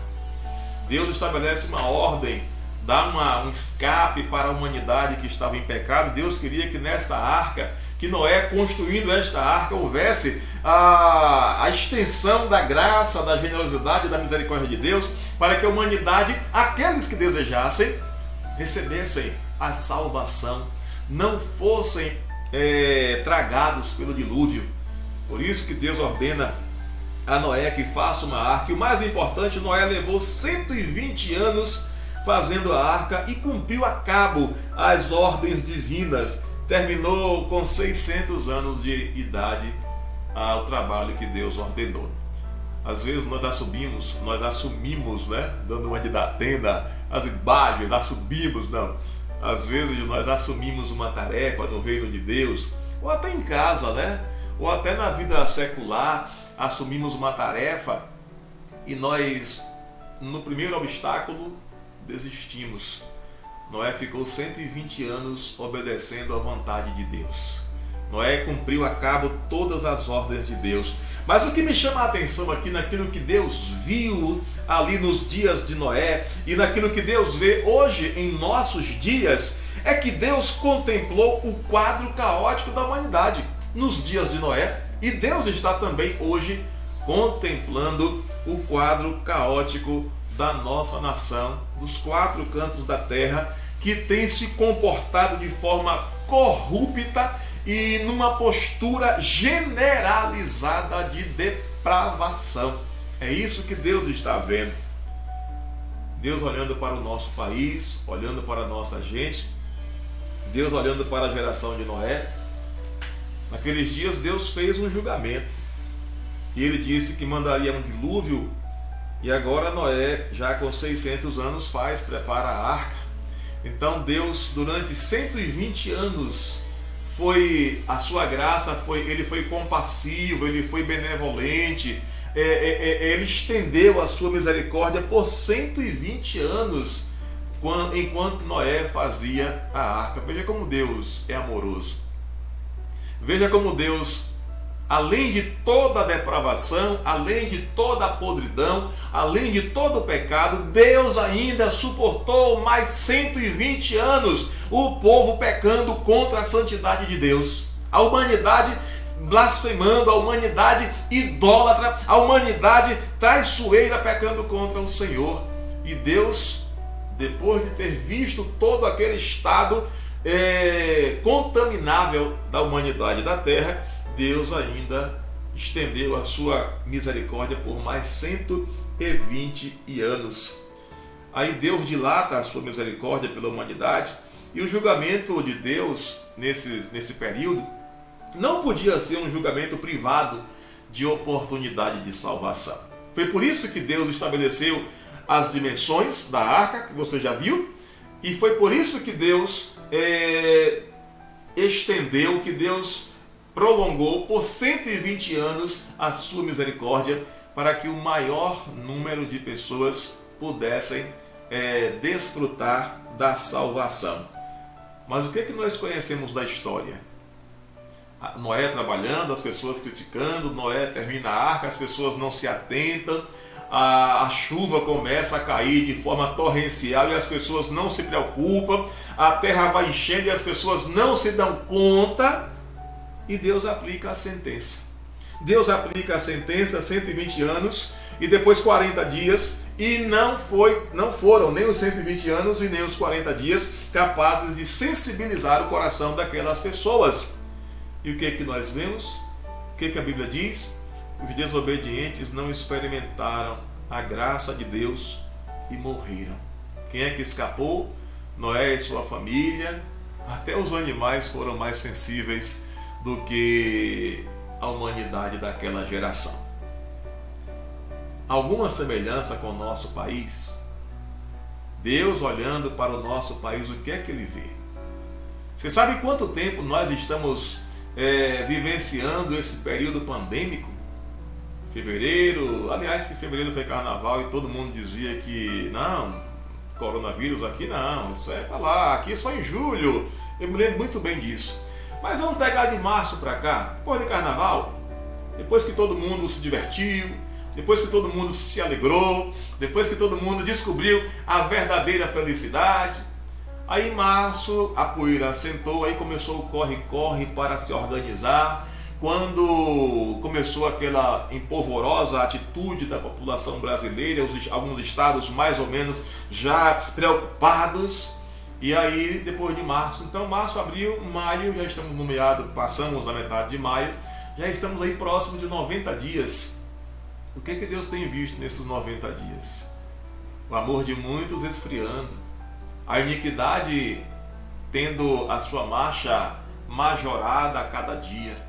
Deus estabelece uma ordem, dá um escape para a humanidade que estava em pecado. Deus queria que nesta arca, que Noé construindo esta arca, houvesse a extensão da graça, da generosidade e da misericórdia de Deus, para que a humanidade, aqueles que desejassem, recebessem a salvação, não fossem tragados pelo dilúvio. Por isso que Deus ordena a Noé que faça uma arca. E o mais importante, Noé levou 120 anos fazendo a arca e cumpriu a cabo as ordens divinas. Terminou com 600 anos de idade ao trabalho que Deus ordenou. Às vezes nós assumimos, né? Dando uma de Datena, as imagens, assumimos, não. Às vezes nós assumimos uma tarefa no reino de Deus, ou até em casa, né? Ou até na vida secular, assumimos uma tarefa e nós, no primeiro obstáculo, desistimos. Noé ficou 120 anos obedecendo à vontade de Deus. Noé cumpriu a cabo todas as ordens de Deus. Mas o que me chama a atenção aqui naquilo que Deus viu ali nos dias de Noé e naquilo que Deus vê hoje em nossos dias, é que Deus contemplou o quadro caótico da humanidade nos dias de Noé, e Deus está também hoje contemplando o quadro caótico da nossa nação, dos 4 cantos da terra, que tem se comportado de forma corrupta e numa postura generalizada de depravação. É isso que Deus está vendo. Deus olhando para o nosso país, olhando para a nossa gente, Deus olhando para a geração de Noé. Naqueles dias Deus fez um julgamento e Ele disse que mandaria um dilúvio, e agora Noé, já com 600 anos, prepara a arca. Então Deus, durante 120 anos, a sua graça ele foi compassivo, ele foi benevolente, ele estendeu a sua misericórdia por 120 anos, enquanto Noé fazia a arca. Veja como Deus é amoroso. Veja como Deus, além de toda a depravação, além de toda a podridão, além de todo o pecado, Deus ainda suportou mais 120 anos o povo pecando contra a santidade de Deus. A humanidade blasfemando, a humanidade idólatra, a humanidade traiçoeira pecando contra o Senhor. E Deus, depois de ter visto todo aquele estado contaminável da humanidade da terra, Deus ainda estendeu a sua misericórdia por mais 120 anos. Aí Deus dilata a sua misericórdia pela humanidade, e o julgamento de Deus nesse período não podia ser um julgamento privado de oportunidade de salvação. Foi por isso que Deus estabeleceu as dimensões da arca, que você já viu, e foi por isso que Deus estendeu, que Deus prolongou por 120 anos a sua misericórdia, para que o maior número de pessoas pudessem desfrutar da salvação. Mas o que nós conhecemos da história? Noé trabalhando, as pessoas criticando, Noé termina a arca, as pessoas não se atentam, a chuva começa a cair de forma torrencial e as pessoas não se preocupam, a terra vai enchendo e as pessoas não se dão conta, e Deus aplica a sentença. Deus aplica a sentença, 120 anos, e depois 40 dias, e não foram nem os 120 anos e nem os 40 dias capazes de sensibilizar o coração daquelas pessoas. E o que nós vemos? O que a Bíblia diz? Os desobedientes não experimentaram a graça de Deus e morreram. Quem é que escapou? Noé e sua família. Até os animais foram mais sensíveis do que a humanidade daquela geração. Alguma semelhança com o nosso país? Deus, olhando para o nosso país, o que é que Ele vê? Você sabe quanto tempo nós estamos vivenciando esse período pandêmico? Fevereiro, aliás, que fevereiro foi carnaval e todo mundo dizia que não, coronavírus aqui não, isso é para lá, aqui só em julho. Eu me lembro muito bem disso. Mas vamos pegar de março para cá, depois do carnaval, depois que todo mundo se divertiu, depois que todo mundo se alegrou, depois que todo mundo descobriu a verdadeira felicidade. Aí em março a poeira assentou, aí começou o corre-corre para se organizar. Quando começou aquela empolvorosa atitude da população brasileira, alguns estados mais ou menos já preocupados. E aí depois de março, então março, abril, maio, já estamos no meado, passamos a metade de maio, já estamos aí próximo de 90 dias. O que Deus tem visto nesses 90 dias? O amor de muitos esfriando, a iniquidade tendo a sua marcha majorada a cada dia,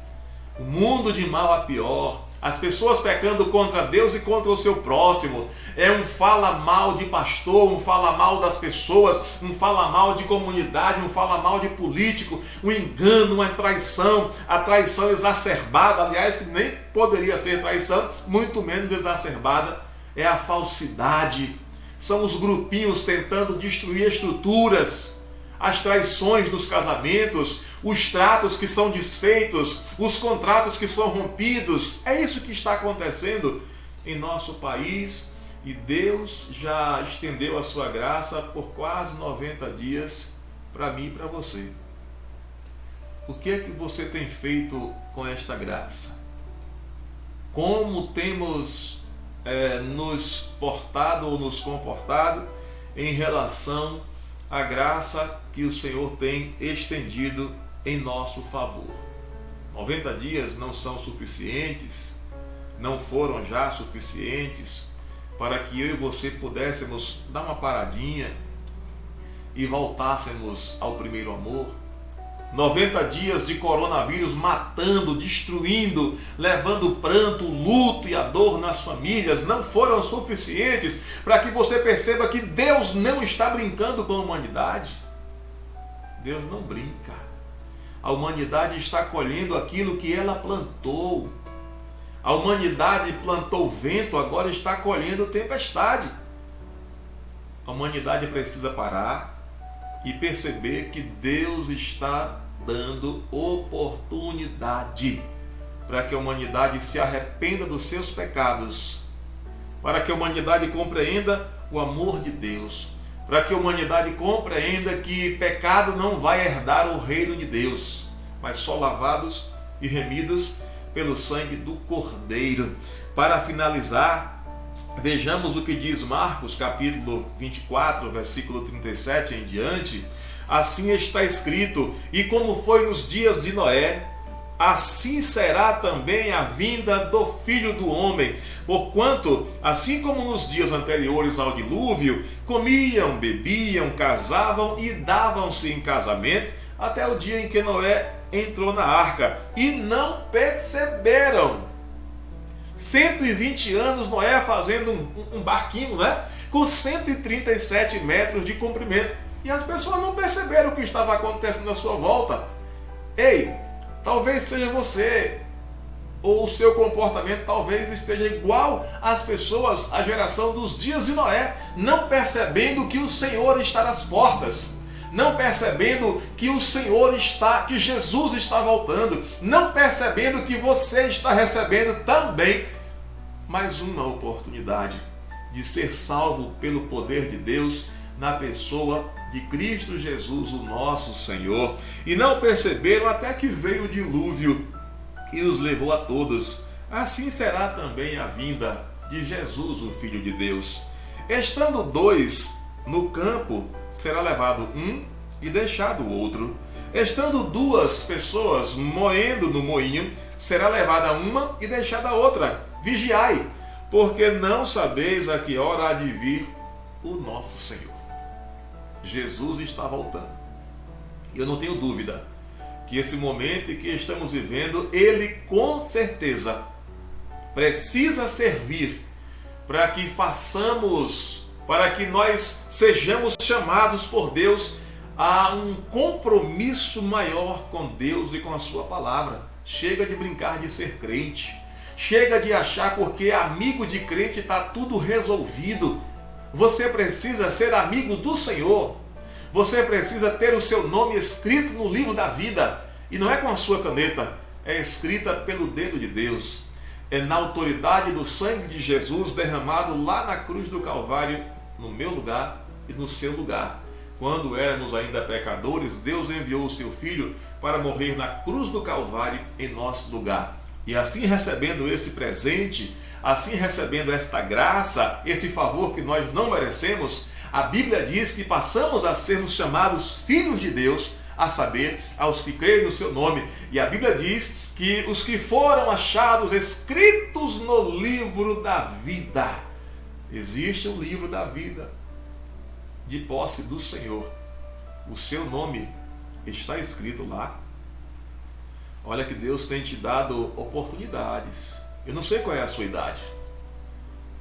o mundo de mal a pior, as pessoas pecando contra Deus e contra o seu próximo. É um fala mal de pastor, um fala mal das pessoas, um fala mal de comunidade, um fala mal de político, um engano, uma traição, a traição exacerbada, aliás, que nem poderia ser traição, muito menos exacerbada, é a falsidade. São os grupinhos tentando destruir estruturas, as traições dos casamentos, os tratos que são desfeitos, os contratos que são rompidos. É isso que está acontecendo em nosso país, e Deus já estendeu a sua graça por quase 90 dias para mim e para você. O que é que você tem feito com esta graça? Como temos nos portado ou nos comportado em relação à graça que o Senhor tem estendido em nosso favor? 90 dias não são suficientes, não foram já suficientes para que eu e você pudéssemos dar uma paradinha e voltássemos ao primeiro amor. 90 dias de coronavírus matando, destruindo, levando o pranto, o luto e a dor nas famílias não foram suficientes para que você perceba que Deus não está brincando com a humanidade. Deus não brinca. A humanidade está colhendo aquilo que ela plantou. A humanidade plantou vento, agora está colhendo tempestade. A humanidade precisa parar e perceber que Deus está dando oportunidade para que a humanidade se arrependa dos seus pecados, para que a humanidade compreenda o amor de Deus, para que a humanidade compreenda que pecado não vai herdar o reino de Deus, mas só lavados e remidos pelo sangue do Cordeiro. Para finalizar, vejamos o que diz Marcos, capítulo 24, versículo 37 em diante. Assim está escrito: e como foi nos dias de Noé, assim será também a vinda do Filho do Homem. Porquanto, assim como nos dias anteriores ao dilúvio, comiam, bebiam, casavam e davam-se em casamento, até o dia em que Noé entrou na arca, e não perceberam. 120 anos Noé fazendo um barquinho, né? Com 137 metros de comprimento. E as pessoas não perceberam o que estava acontecendo à sua volta. Ei, talvez seja você, ou o seu comportamento talvez esteja igual às pessoas, a geração dos dias de Noé, não percebendo que o Senhor está às portas, não percebendo que o Senhor está, que Jesus está voltando, não percebendo que você está recebendo também mais uma oportunidade de ser salvo pelo poder de Deus na pessoa de Cristo Jesus, o nosso Senhor. E não perceberam até que veio o dilúvio e os levou a todos. Assim será também a vinda de Jesus, o Filho de Deus. Estando dois no campo, será levado um e deixado o outro. Estando duas pessoas moendo no moinho, será levada uma e deixada a outra. Vigiai, porque não sabeis a que hora há de vir o nosso Senhor. Jesus está voltando. Eu não tenho dúvida que esse momento que estamos vivendo, ele com certeza precisa servir para que façamos, para que nós sejamos chamados por Deus a um compromisso maior com Deus e com a sua palavra. Chega de brincar de ser crente. Chega de achar porque amigo de crente está tudo resolvido. Você precisa ser amigo do Senhor. Você precisa ter o seu nome escrito no livro da vida. E não é com a sua caneta, é escrita pelo dedo de Deus. É na autoridade do sangue de Jesus derramado lá na cruz do Calvário, no meu lugar e no seu lugar. Quando éramos ainda pecadores, Deus enviou o seu Filho para morrer na cruz do Calvário em nosso lugar. E assim recebendo esse presente, assim recebendo esta graça, esse favor que nós não merecemos, a Bíblia diz que passamos a sermos chamados filhos de Deus, a saber, aos que creem no seu nome. E a Bíblia diz que os que foram achados escritos no livro da vida. Existe um livro da vida de posse do Senhor. O seu nome está escrito lá. Olha que Deus tem te dado oportunidades. Eu não sei qual é a sua idade,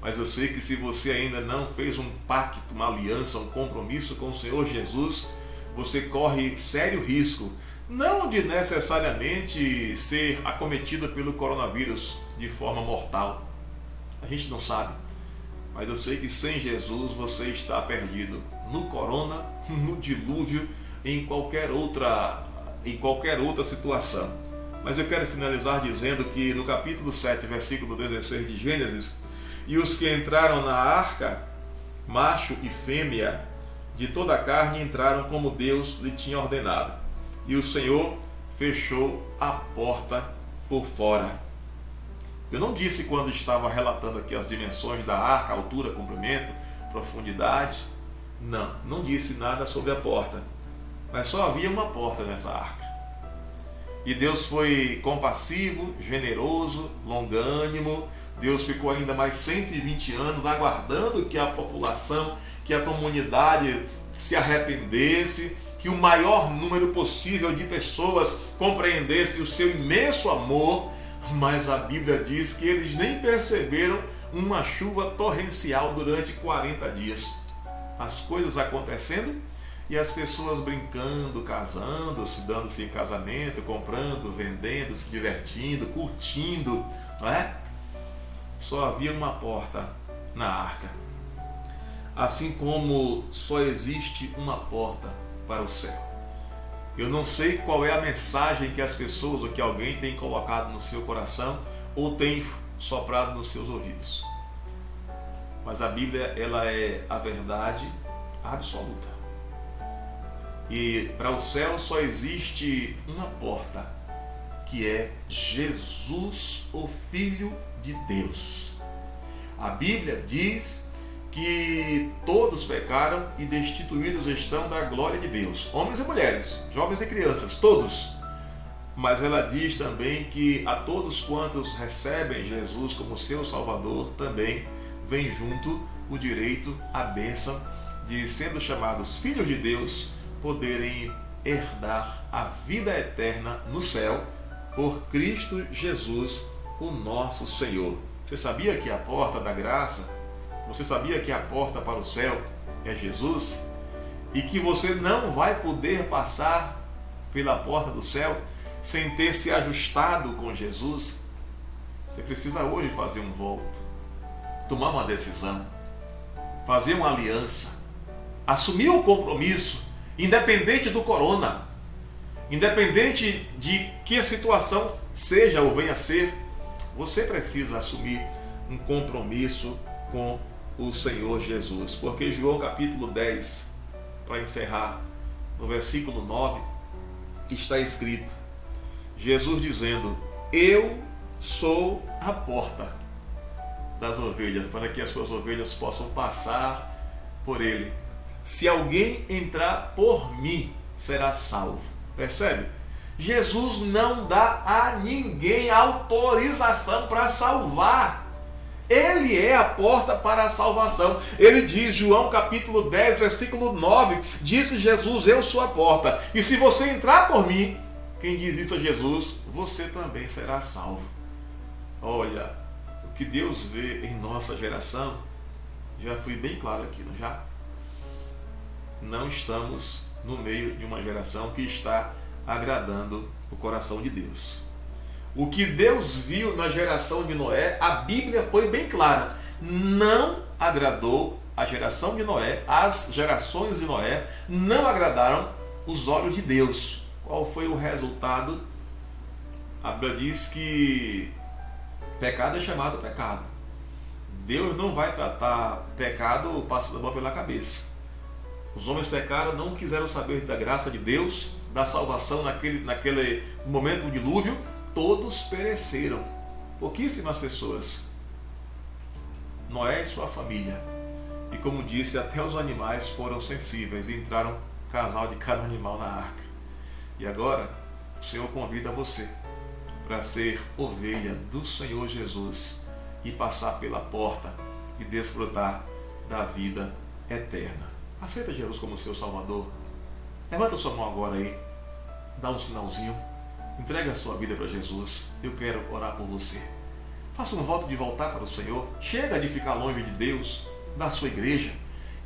mas eu sei que se você ainda não fez um pacto, uma aliança, um compromisso com o Senhor Jesus, você corre sério risco, não de necessariamente ser acometido pelo coronavírus de forma mortal. A gente não sabe, mas eu sei que sem Jesus você está perdido no corona, no dilúvio, em qualquer outra situação. Mas eu quero finalizar dizendo que no capítulo 7, versículo 16 de Gênesis: e os que entraram na arca, macho e fêmea, de toda a carne, entraram como Deus lhe tinha ordenado. E o Senhor fechou a porta por fora. Eu não disse quando estava relatando aqui as dimensões da arca, altura, comprimento, profundidade. Não disse nada sobre a porta. Mas só havia uma porta nessa arca. E Deus foi compassivo, generoso, longânimo. Deus ficou ainda mais 120 anos aguardando que a população, que a comunidade se arrependesse, que o maior número possível de pessoas compreendesse o seu imenso amor. Mas a Bíblia diz que eles nem perceberam uma chuva torrencial durante 40 dias. As coisas acontecendo e as pessoas brincando, casando, se dando-se em casamento, comprando, vendendo, se divertindo, curtindo, não é? Só havia uma porta na arca. Assim como só existe uma porta para o céu. Eu não sei qual é a mensagem que as pessoas ou que alguém tem colocado no seu coração ou tem soprado nos seus ouvidos. Mas a Bíblia, ela é a verdade absoluta. E para o céu só existe uma porta, que é Jesus, o Filho de Deus. A Bíblia diz que todos pecaram e destituídos estão da glória de Deus. Homens e mulheres, jovens e crianças, todos. Mas ela diz também que a todos quantos recebem Jesus como seu Salvador, também vem junto o direito, a bênção de, sendo chamados filhos de Deus, poderem herdar a vida eterna no céu por Cristo Jesus, o nosso Senhor. Você sabia que a porta da graça, você sabia que a porta para o céu é Jesus? E que você não vai poder passar pela porta do céu sem ter se ajustado com Jesus? Você precisa hoje fazer um voto, tomar uma decisão, fazer uma aliança, assumir um compromisso, independente do corona, independente de que a situação seja ou venha a ser, você precisa assumir um compromisso com o Senhor Jesus. Porque João capítulo 10, para encerrar, no versículo 9, está escrito, Jesus dizendo: eu sou a porta das ovelhas, para que as suas ovelhas possam passar por ele. Se alguém entrar por mim, será salvo. Percebe? Jesus não dá a ninguém autorização para salvar. Ele é a porta para a salvação. Ele diz, João capítulo 10, versículo 9, disse Jesus, eu sou a porta. E se você entrar por mim, quem diz isso a Jesus, você também será salvo. Olha, o que Deus vê em nossa geração, já fui bem claro aqui, não já? Não estamos no meio de uma geração que está agradando o coração de Deus. O que Deus viu na geração de Noé, a Bíblia foi bem clara, não agradou a geração de Noé, as gerações de Noé não agradaram os olhos de Deus. Qual foi o resultado? A Bíblia diz que pecado é chamado pecado. Deus não vai tratar pecado passando a mão pela cabeça. Os homens pecaram, não quiseram saber da graça de Deus, da salvação naquele momento do dilúvio, todos pereceram. Pouquíssimas pessoas. Noé e sua família. E como disse, até os animais foram sensíveis e entraram casal de cada animal na arca. E agora, o Senhor convida você para ser ovelha do Senhor Jesus e passar pela porta e desfrutar da vida eterna. Aceita Jesus como seu Salvador? Levanta sua mão agora aí, dá um sinalzinho, entrega a sua vida para Jesus. Eu quero orar por você. Faça um voto de voltar para o Senhor. Chega de ficar longe de Deus, da sua igreja,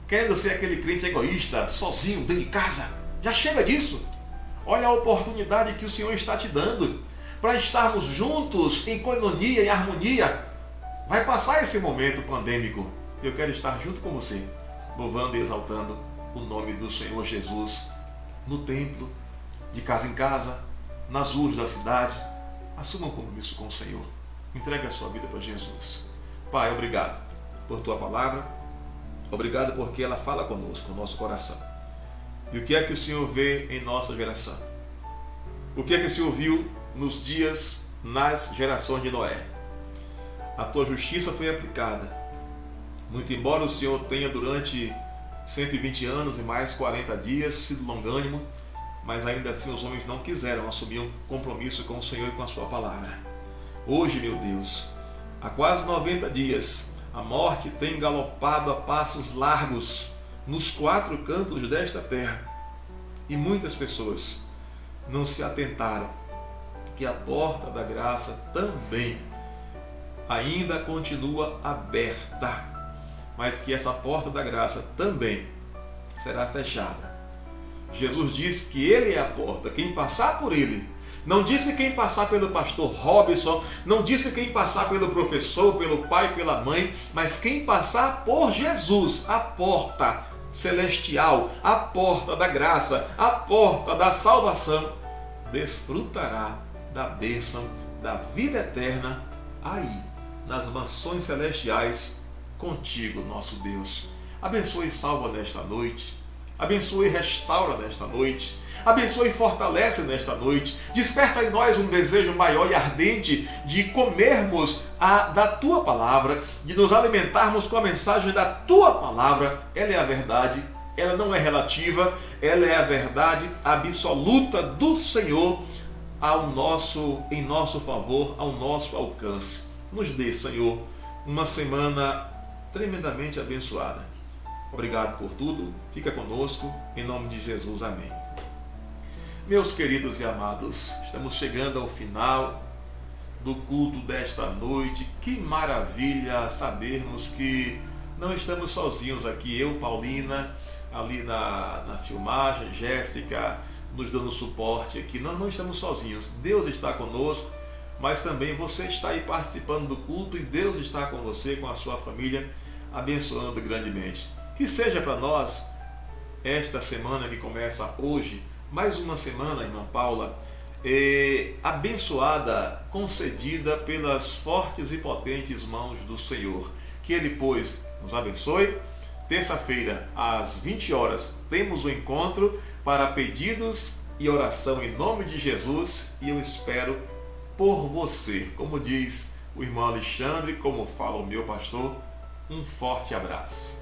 querendo ser aquele crente egoísta, sozinho, dentro de casa. Já chega disso. Olha a oportunidade que o Senhor está te dando para estarmos juntos em coinonia, em harmonia. Vai passar esse momento pandêmico. Eu quero estar junto com você, louvando e exaltando o nome do Senhor Jesus, no templo, de casa em casa, nas ruas da cidade. Assuma um compromisso com o Senhor. Entregue a sua vida para Jesus. Pai, obrigado por tua palavra. Obrigado porque ela fala conosco, no nosso coração. E o que é que o Senhor vê em nossa geração? O que é que o Senhor viu nos dias, nas gerações de Noé? A tua justiça foi aplicada. Muito embora o Senhor tenha durante 120 anos e mais 40 dias sido longânimo, mas ainda assim os homens não quiseram assumir um compromisso com o Senhor e com a sua palavra. Hoje, meu Deus, há quase 90 dias, a morte tem galopado a passos largos nos quatro cantos desta terra. E muitas pessoas não se atentaram que a porta da graça também ainda continua aberta, mas que essa porta da graça também será fechada Jesus diz que Ele é a porta, quem passar por Ele. Não disse quem passar pelo pastor Robson, não disse quem passar pelo professor, pelo pai, pela mãe, mas quem passar por Jesus, a porta celestial, a porta da graça, a porta da salvação, desfrutará da bênção da vida eterna aí, nas mansões celestiais, contigo, nosso Deus. Abençoe e salva nesta noite, abençoe e restaura nesta noite, abençoe e fortalece nesta noite, desperta em nós um desejo maior e ardente de comermos da Tua Palavra, de nos alimentarmos com a mensagem da Tua Palavra. Ela é a verdade, ela não é relativa, ela é a verdade absoluta do Senhor em nosso favor, ao nosso alcance. Nos dê, Senhor, uma semana tremendamente abençoada. Obrigado por tudo, fica conosco, em nome de Jesus, amém. Meus queridos e amados, estamos chegando ao final do culto desta noite. Que maravilha sabermos que não estamos sozinhos aqui, eu, Paulina, ali na filmagem, Jéssica nos dando suporte aqui. Nós não estamos sozinhos, Deus está conosco, mas também você está aí participando do culto e Deus está com você, com a sua família, abençoando grandemente. Que seja para nós, esta semana que começa hoje, mais uma semana, irmã Paula, abençoada, concedida pelas fortes e potentes mãos do Senhor. Que Ele, pois, nos abençoe. Terça-feira, às 20 horas, temos o encontro para pedidos e oração em nome de Jesus, e eu espero por você. Como diz o irmão Alexandre, como fala o meu pastor, um forte abraço.